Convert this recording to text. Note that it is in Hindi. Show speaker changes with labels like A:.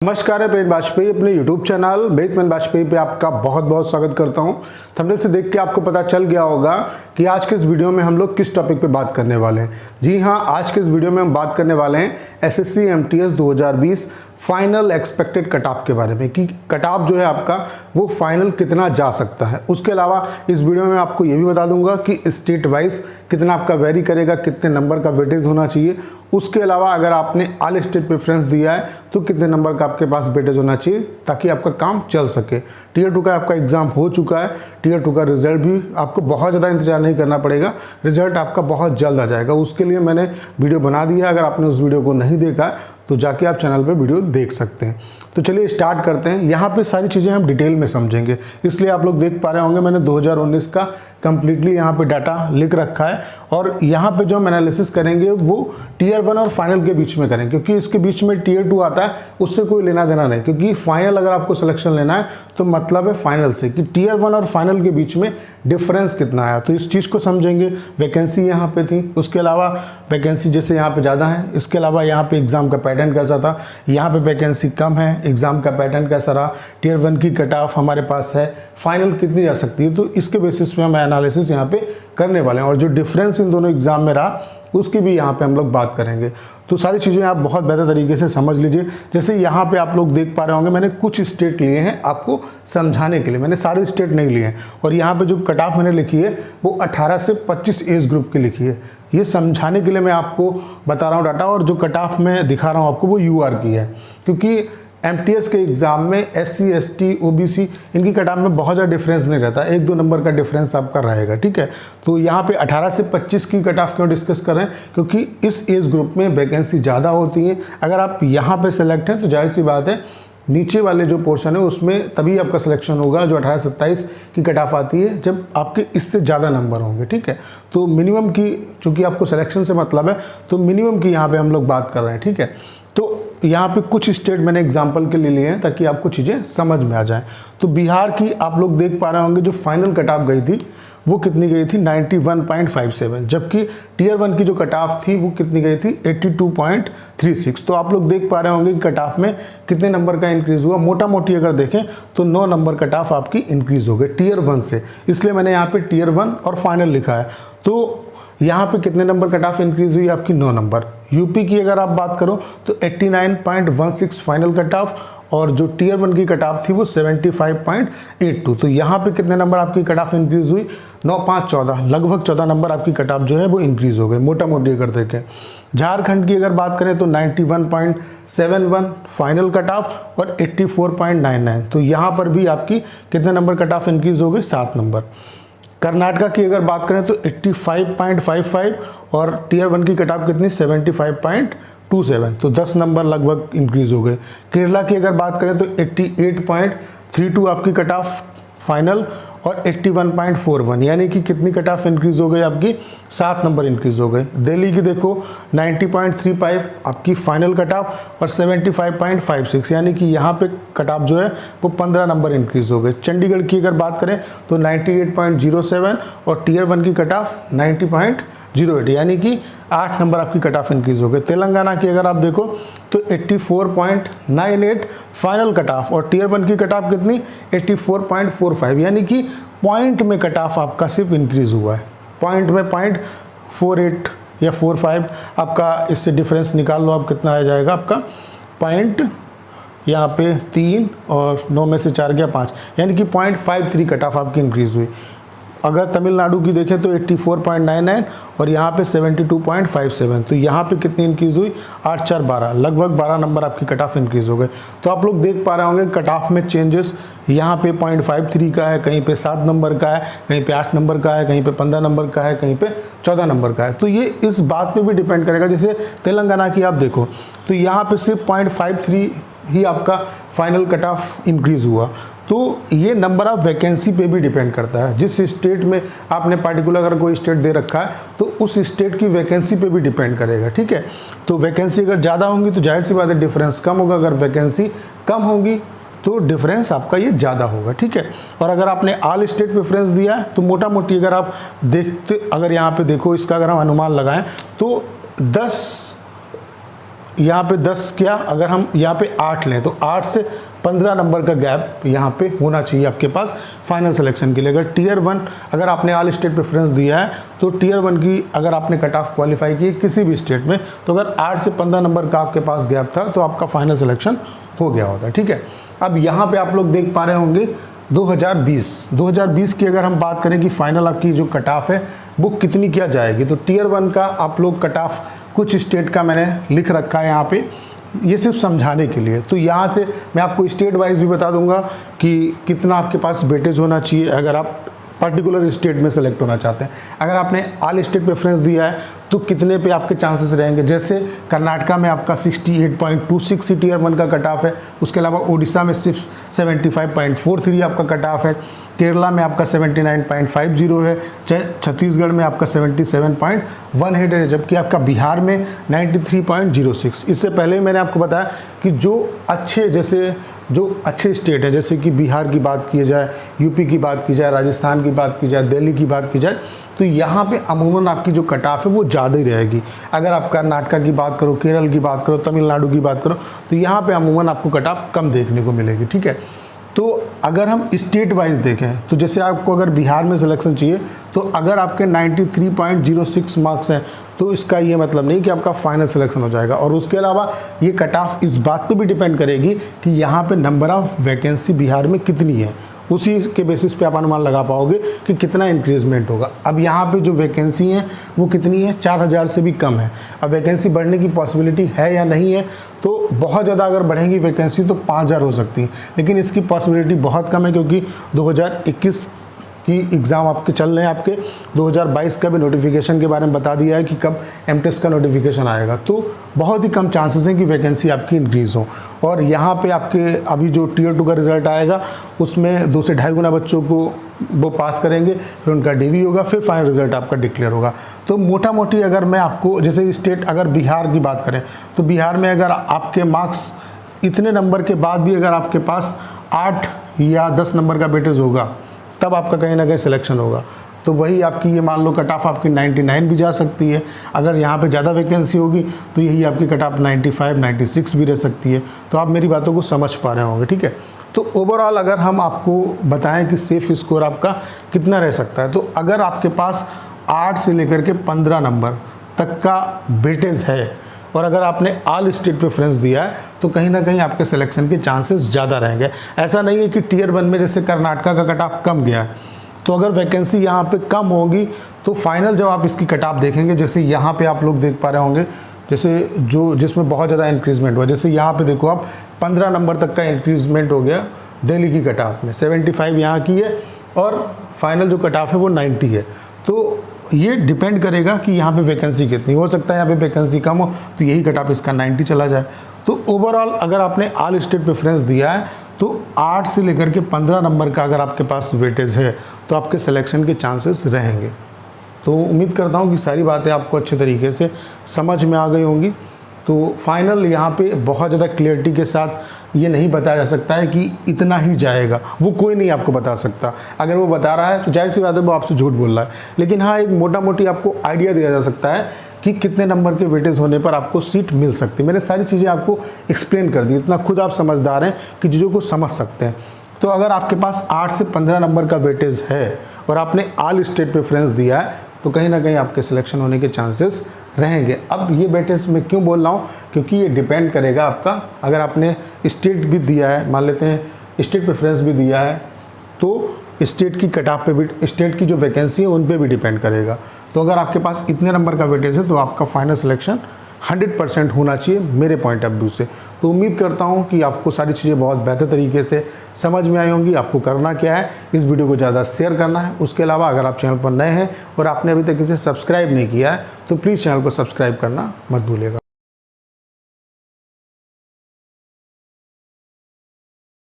A: नमस्कार है पेन वाजपेयी अपने YouTube चैनल पेन वाजपेयी पे आपका बहुत बहुत स्वागत करता हूं। थंबनेल से देख के आपको पता चल गया होगा कि आज के इस वीडियो में हम लोग किस टॉपिक पे बात करने वाले हैं। जी हां, आज के इस वीडियो में हम बात करने वाले हैं SSC MTS 2020 final expected cut off के बारे में कि कट ऑफ जो है आपका वो फाइनल कितना जा सकता है। उसके अलावा इस वीडियो में आपको ये भी बता दूंगा कि स्टेट वाइज कितना आपका वेरी करेगा, कितने नंबर का वेटेज होना चाहिए। उसके अलावा अगर आपने ऑल स्टेट प्रेफरेंस दिया है तो कितने नंबर का आपके पास वेटेज होना चाहिए ताकि आपका काम चल सके। टियर 2 का आपका एग्जाम हो चुका है, टियर 2 का रिजल्ट भी आपको बहुत ज़्यादा इंतजार नहीं करना पड़ेगा, रिजल्ट आपका बहुत जल्द आ जाएगा। उसके लिए मैंने वीडियो बना दिया है, अगर आपने उस वीडियो को नहीं देखा तो जाके आप चैनल पे वीडियो देख सकते हैं। तो चलिए स्टार्ट करते हैं। यहाँ पे सारी चीज़ें हम डिटेल में समझेंगे, इसलिए आप लोग देख पा रहे होंगे मैंने 2019 का कंप्लीटली यहाँ पे डाटा लिख रखा है और यहाँ पे जो हम एनालिसिस करेंगे वो टियर 1 और फाइनल के बीच में करेंगे, क्योंकि इसके बीच में टियर 2 आता है, उससे कोई लेना देना नहीं। क्योंकि फाइनल अगर आपको सिलेक्शन लेना है तो मतलब है फाइनल से कि टियर 1 और फाइनल के बीच में डिफरेंस कितना आया, तो इस चीज़ को समझेंगे। वैकेंसी यहाँ पे थी, उसके अलावा वैकेंसी जैसे यहाँ पे ज़्यादा है, इसके अलावा यहाँ पे एग्ज़ाम का पैटर्न कैसा था, यहाँ पे वैकेंसी कम है, एग्ज़ाम का पैटर्न कैसा रहा, टियर 1 की कट ऑफ हमारे पास है, फाइनल कितनी जा सकती है, तो इसके बेसिस पे हम एनालिसिस यहाँ पे करने वाले हैं। और जो डिफरेंस इन दोनों एग्जाम में रहा उसकी भी यहाँ पे हम लोग बात करेंगे। तो सारी चीज़ें आप बहुत बेहतर तरीके से समझ लीजिए। जैसे यहाँ पे आप लोग देख पा रहे होंगे मैंने कुछ स्टेट लिए हैं आपको समझाने के लिए, मैंने सारे स्टेट नहीं लिए हैं। और यहाँ पे जो कट ऑफ मैंने लिखी है वो 18 से 25 एज ग्रुप की लिखी है। ये समझाने के लिए मैं आपको बता रहा हूँ डाटा, और जो कट ऑफ मैं दिखा रहा हूँ आपको वो UR की है, क्योंकि MTS के एग्ज़ाम में SC ST OBC इनकी कट ऑफ में बहुत ज़्यादा डिफरेंस नहीं रहता, 1-2 नंबर का डिफरेंस आपका रहेगा। ठीक है, तो यहाँ पे 18 से 25 की कट ऑफ क्यों डिस्कस कर रहे हैं, क्योंकि इस एज ग्रुप में वैकेंसी ज़्यादा होती है। अगर आप यहाँ पे सेलेक्ट हैं तो जाहिर सी बात है नीचे वाले जो पोर्शन है उसमें तभी आपका सिलेक्शन होगा जो 18 से 27 की कट ऑफ आती है, जब आपके इससे ज़्यादा नंबर होंगे। ठीक है, तो मिनिमम की चूँकि आपको सिलेक्शन से मतलब है तो मिनिमम की यहाँ पर हम लोग बात कर रहे हैं। ठीक है, तो यहाँ पे कुछ स्टेट मैंने एग्जांपल के लिए लिए हैं ताकि आपको चीज़ें समझ में आ जाएं। तो बिहार की आप लोग देख पा रहे होंगे जो फाइनल कट ऑफ गई थी वो कितनी गई थी 91.57, जबकि टियर 1 की जो कट ऑफ थी वो कितनी गई थी 82.36। तो आप लोग देख पा रहे होंगे कि कट ऑफ में कितने नंबर का इंक्रीज़ हुआ। मोटा मोटी अगर देखें तो 9 नंबर कट ऑफ आपकी इंक्रीज़ हो गई टियर 1 से, इसलिए मैंने यहाँ पे टियर 1 और फाइनल लिखा है। तो यहाँ पे कितने नंबर कट ऑफ इंक्रीज हुई आपकी 9 नंबर। यूपी की अगर आप बात करो तो 89.16 फाइनल कट ऑफ, और जो टियर 1 की कट ऑफ थी वो 75.82। तो यहाँ पे कितने नंबर आपकी कट ऑफ इंक्रीज हुई 9, 5, 14, लगभग 14 नंबर आपकी कट ऑफ जो है वो इंक्रीज हो गई मोटा मोटी अगर देखें। झारखंड की अगर बात करें तो 91.71 फाइनल कट ऑफ और 84.99, तो यहाँ पर भी आपकी कितने नंबर कट ऑफ इंक्रीज हो गई 7 नंबर। कर्नाटका की अगर बात करें तो 85.55 और टियर 1 की कट ऑफ कितनी 75.27, तो 10 नंबर लगभग इंक्रीज हो गए। केरला की अगर बात करें तो 88.32 आपकी कट ऑफ फाइनल और 81.41, यानी कि कितनी कट ऑफ इंक्रीज हो गई आपकी 7 नंबर इंक्रीज हो गए। दिल्ली की देखो 90.35 आपकी फाइनल कट ऑफ और 75.56, यानी कि यहाँ पे कट ऑफ जो है वो 15 नंबर इंक्रीज हो गए। चंडीगढ़ की अगर बात करें तो 98.07 और टियर 1 की कट ऑफ 90.08, यानी कि 8 नंबर आपकी कट ऑफ इंक्रीज हो गए। तेलंगाना की अगर आप देखो तो 84.98 फाइनल कट ऑफ और टियर 1 की कट ऑफ कितनी 84.45, यानी कि पॉइंट में कट ऑफ आपका सिर्फ इंक्रीज हुआ है। पॉइंट में 0.48 या 45 आपका, इससे डिफरेंस निकाल लो आप कितना आ जाएगा आपका पॉइंट, यहाँ पे 3 और 9 में से 4 गया 5, यानी कि 0.53 कट ऑफ आपकी इंक्रीज हुई। अगर तमिलनाडु की देखें तो 84.99 और यहाँ पे 72.57, तो यहाँ पे कितनी इंक्रीज हुई 8, 4, 12, लगभग 12 नंबर आपकी कट ऑफ इंक्रीज हो गए। तो आप लोग देख पा रहे होंगे कट ऑफ में चेंजेस, यहाँ पे 0.53 का है, कहीं पे 7 नंबर का है, कहीं पे 8 नंबर का है, कहीं पे 15 नंबर का है, कहीं पे 14 नंबर का है। तो ये इस बात पे भी डिपेंड करेगा। जैसे तेलंगाना की आप देखो तो यहाँ पे सिर्फ 0.53 ही आपका फाइनल कट ऑफ इंक्रीज हुआ। तो ये नंबर ऑफ वैकेंसी पे भी डिपेंड करता है। जिस स्टेट में आपने पार्टिकुलर अगर कोई स्टेट दे रखा है तो उस स्टेट की वैकेंसी पे भी डिपेंड करेगा। ठीक है, तो वैकेंसी अगर ज़्यादा होंगी तो जाहिर सी बात है डिफरेंस कम होगा, अगर वैकेंसी कम होगी तो डिफरेंस आपका ये ज़्यादा होगा। ठीक है, और अगर आपने ऑल स्टेट प्रेफरेंस दिया है तो मोटा मोटी अगर आप देखते, अगर यहाँ पे देखो इसका अगर हम अनुमान लगाएं तो 10 यहाँ पे 10 क्या, अगर हम यहाँ पे 8 लें तो 8 से 15 नंबर का गैप यहाँ पे होना चाहिए आपके पास फाइनल सिलेक्शन के लिए। अगर टियर 1 अगर आपने ऑल स्टेट प्रेफरेंस दिया है तो टियर 1 की अगर आपने कट ऑफ क्वालिफाई की किसी भी स्टेट में, तो अगर 8 से 15 नंबर का आपके पास गैप था तो आपका फाइनल सिलेक्शन हो गया होता है, ठीक है। अब यहाँ पे आप लोग देख पा रहे होंगे 2020 की अगर हम बात करें कि फाइनल आपकी जो कट ऑफ है वो कितनी क्या जाएगी, तो टियर 1 का आप लोग कट ऑफ कुछ स्टेट का मैंने लिख रखा है यहाँ पे, ये सिर्फ समझाने के लिए। तो यहाँ से मैं आपको स्टेट वाइज भी बता दूंगा कि कितना आपके पास वेटेज होना चाहिए अगर आप पर्टिकुलर स्टेट में सेलेक्ट होना चाहते हैं। अगर आपने ऑल स्टेट प्रेफरेंस दिया है तो कितने पे आपके चांसेस रहेंगे, जैसे कर्नाटका में आपका 68.26 टियर 1 का कट ऑफ है, उसके अलावा उड़ीसा में सिर्फ 75.43 आपका कट ऑफ है, केरला में आपका 79.50 है, छत्तीसगढ़ में आपका 77.18 है, जबकि आपका बिहार में 93.06। इससे पहले ही मैंने आपको बताया कि जो अच्छे स्टेट हैं, जैसे कि बिहार की बात की जाए, यूपी की बात की जाए, राजस्थान की बात की जाए, दिल्ली की बात की जाए, तो यहाँ पे अमूमन आपकी जो कट ऑफ है वो ज़्यादा ही रहेगी। अगर आप कर्नाटका की बात करो, केरल की बात करो, तमिलनाडु की बात करो, तो यहाँ पे अमूमन आपको कट ऑफ कम देखने को मिलेगी, ठीक है। तो अगर हम स्टेट वाइज देखें तो जैसे आपको अगर बिहार में सिलेक्शन चाहिए तो अगर आपके 93.06 मार्क्स हैं तो इसका ये मतलब नहीं कि आपका फाइनल सिलेक्शन हो जाएगा। और उसके अलावा ये कट ऑफ इस बात पे भी डिपेंड करेगी कि यहाँ पे नंबर ऑफ़ वैकेंसी बिहार में कितनी है, उसी के बेसिस पे आप अनुमान लगा पाओगे कि कितना इंक्रीजमेंट होगा। अब यहाँ पे जो वैकेंसी है वो कितनी है, 4000 से भी कम है। अब वैकेंसी बढ़ने की पॉसिबिलिटी है या नहीं है, तो बहुत ज़्यादा अगर बढ़ेगी वैकेंसी तो 5000 हो सकती है, लेकिन इसकी पॉसिबिलिटी बहुत कम है क्योंकि 2021 की एग्ज़ाम आपके चल रहे हैं। आपके 2022 का भी नोटिफिकेशन के बारे में बता दिया है कि कब एमटेस्ट का नोटिफिकेशन आएगा, तो बहुत ही कम चांसेस हैं कि वैकेंसी आपकी इंक्रीज़ हो। और यहाँ पे आपके अभी जो टियर 2 का रिज़ल्ट आएगा उसमें 2 से 2.5 गुना बच्चों को वो पास करेंगे, फिर उनका डीवी होगा, फिर फाइनल रिज़ल्ट आपका डिक्लेयर होगा। तो मोटा मोटी अगर मैं आपको जैसे स्टेट अगर बिहार की बात करें तो बिहार में अगर आपके मार्क्स इतने नंबर के बाद भी अगर आपके पास 8 या 10 नंबर का वेटेज होगा तब आपका कहीं ना कहीं सिलेक्शन होगा। तो वही आपकी ये मान लो कट ऑफ आपकी 99 भी जा सकती है। अगर यहाँ पे ज़्यादा वैकेंसी होगी तो यही आपकी कट ऑफ 95, 96 भी रह सकती है। तो आप मेरी बातों को समझ पा रहे होंगे, ठीक है। तो ओवरऑल अगर हम आपको बताएं कि सेफ स्कोर आपका कितना रह सकता है, तो अगर आपके पास 8 से लेकर के 15 नंबर तक का वेटेज है और अगर आपने ऑल स्टेट प्रेफरेंस दिया है तो कहीं ना कहीं आपके सिलेक्शन के चांसेस ज़्यादा रहेंगे। ऐसा नहीं है कि टियर 1 में जैसे कर्नाटका का कट ऑफ कम गया है तो अगर वैकेंसी यहाँ पे कम होगी तो फाइनल जब आप इसकी कट ऑफ देखेंगे, जैसे यहाँ पे आप लोग देख पा रहे होंगे, जैसे जिसमें बहुत ज़्यादा इंक्रीजमेंट हुआ, जैसे यहाँ पे देखो आप 15 नंबर तक का इंक्रीजमेंट हो गया दिल्ली की कट ऑफ में, 75 यहाँ की है और फाइनल जो कट ऑफ है वो 90 है। तो ये डिपेंड करेगा कि यहाँ पे वैकेंसी कितनी हो सकता है, यहाँ पे वैकेंसी कम हो तो यही कट ऑफ इसका 90 चला जाए। तो ओवरऑल अगर आपने ऑल स्टेट प्रेफरेंस दिया है तो 8 से लेकर के 15 नंबर का अगर आपके पास वेटेज है तो आपके सिलेक्शन के चांसेस रहेंगे। तो उम्मीद करता हूँ कि सारी बातें आपको अच्छे तरीके से समझ में आ गई होंगी। तो फाइनल यहाँ पे बहुत ज़्यादा क्लियरिटी के साथ ये नहीं बताया जा सकता है कि इतना ही जाएगा, वो कोई नहीं आपको बता सकता। अगर वो बता रहा है तो जाहिर सी बात है वो आपसे झूठ बोल रहा है, लेकिन हाँ एक मोटा मोटी आपको आइडिया दिया जा सकता है कि कितने नंबर के वेटेज होने पर आपको सीट मिल सकती है। मैंने सारी चीज़ें आपको एक्सप्लेन कर दी, इतना खुद आप समझदार हैं कि चीज़ों को समझ सकते हैं। तो अगर आपके पास 8 से 15 नंबर का वेटेज है और आपने ऑल स्टेट प्रेफरेंस दिया है तो कहीं ना कहीं आपके सिलेक्शन होने के चांसेस रहेंगे। अब ये वेटेज मैं क्यों बोल रहा हूँ, क्योंकि ये डिपेंड करेगा आपका, अगर आपने स्टेट भी दिया है, मान लेते हैं स्टेट प्रेफरेंस भी दिया है, तो स्टेट की कट ऑफ पे भी, स्टेट की जो वैकेंसी है उन पे भी डिपेंड करेगा। तो अगर आपके पास इतने नंबर का वेटेज है तो आपका फाइनल सिलेक्शन 100% होना चाहिए मेरे पॉइंट ऑफ व्यू से। तो उम्मीद करता हूँ कि आपको सारी चीज़ें बहुत बेहतर तरीके से समझ में आई होंगी। आपको करना क्या है, इस वीडियो को ज़्यादा शेयर करना है। उसके अलावा अगर आप चैनल पर नए हैं और आपने अभी तक इसे सब्सक्राइब नहीं किया है तो प्लीज़ चैनल को सब्सक्राइब करना मत भूलिएगा।